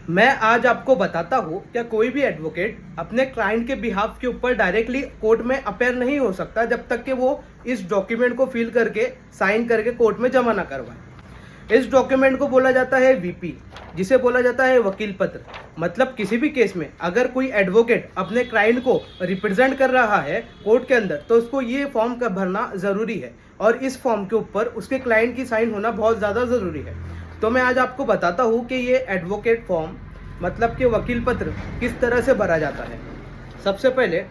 मैं आज आपको बताता हूँ क्या कोई भी एडवोकेट अपने क्लाइंट के बिहाफ के ऊपर डायरेक्टली कोर्ट में अपेयर नहीं हो सकता जब तक कि वो इस डॉक्यूमेंट को फिल करके साइन करके कोर्ट में जमा ना करवाए। इस डॉक्यूमेंट को बोला जाता है वीपी, जिसे बोला जाता है वकील पत्र। मतलब किसी भी केस में अगर कोई एडवोकेट अपने क्लाइंट को रिप्रेजेंट कर रहा है कोर्ट के अंदर तो उसको ये फॉर्म का भरना ज़रूरी है और इस फॉर्म के ऊपर उसके क्लाइंट की साइन होना बहुत ज़्यादा ज़रूरी है। तो मैं आज आपको बताता हूँ कि ये एडवोकेट फॉर्म मतलब कि वकील पत्र किस तरह से भरा जाता है। सबसे पहले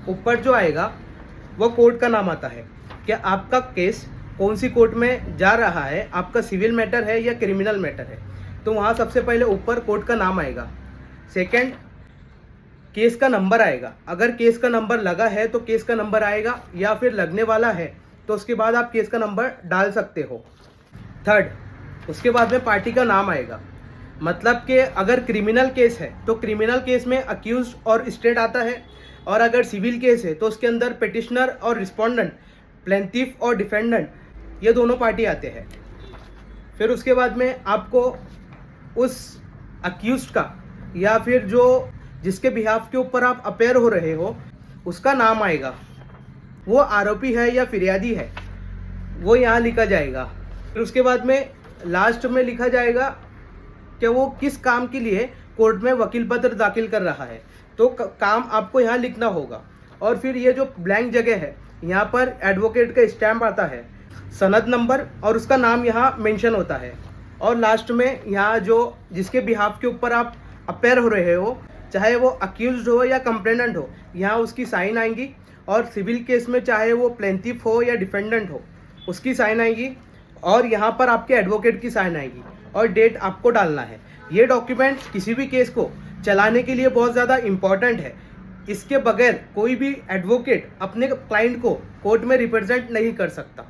ऊपर जो आएगा वो कोर्ट का नाम आता है, कि आपका केस कौन सी कोर्ट में जा रहा है, आपका सिविल मैटर है या क्रिमिनल मैटर है। तो वहाँ सबसे पहले ऊपर कोर्ट का नाम आएगा। सेकंड, केस का नंबर आएगा। अगर केस का नंबर लगा है तो केस का नंबर आएगा, या फिर लगने वाला है तो उसके बाद आप केस का नंबर डाल सकते हो। थर्ड, उसके बाद में पार्टी का नाम आएगा। मतलब कि अगर क्रिमिनल केस है तो क्रिमिनल केस में अक्यूज और स्टेट आता है, और अगर सिविल केस है तो उसके अंदर पिटिशनर और रिस्पोंडेंट, प्लेंटिफ और डिफेंडेंट, ये दोनों पार्टी आते हैं। फिर उसके बाद में आपको उस अक्यूज का या फिर जो जिसके बिहाफ के ऊपर आप अपेयर हो रहे हो उसका नाम आएगा। वो आरोपी है या फिरियादी है वो यहाँ लिखा जाएगा। फिर उसके बाद में लास्ट में लिखा जाएगा कि वो किस काम के लिए कोर्ट में वकील पत्र दाखिल कर रहा है, तो काम आपको यहाँ लिखना होगा। और फिर ये जो ब्लैंक जगह है यहाँ पर एडवोकेट का स्टैम्प आता है, सनद नंबर और उसका नाम यहाँ मेंशन होता है। और लास्ट में यहाँ जो जिसके बिहाफ के ऊपर आप अपेयर हो रहे हो, चाहे वो अक्यूज्ड हो या कंप्लेनेंट हो, यहाँ उसकी साइन आएंगी। और सिविल केस में चाहे वो प्लेंटिफ हो या डिफेंडेंट हो उसकी साइन आएगी, और यहाँ पर आपके एडवोकेट की साइन आएगी और डेट आपको डालना है। ये डॉक्यूमेंट किसी भी केस को चलाने के लिए बहुत ज़्यादा इम्पॉर्टेंट है। इसके बगैर कोई भी एडवोकेट अपने क्लाइंट को कोर्ट में रिप्रेजेंट नहीं कर सकता।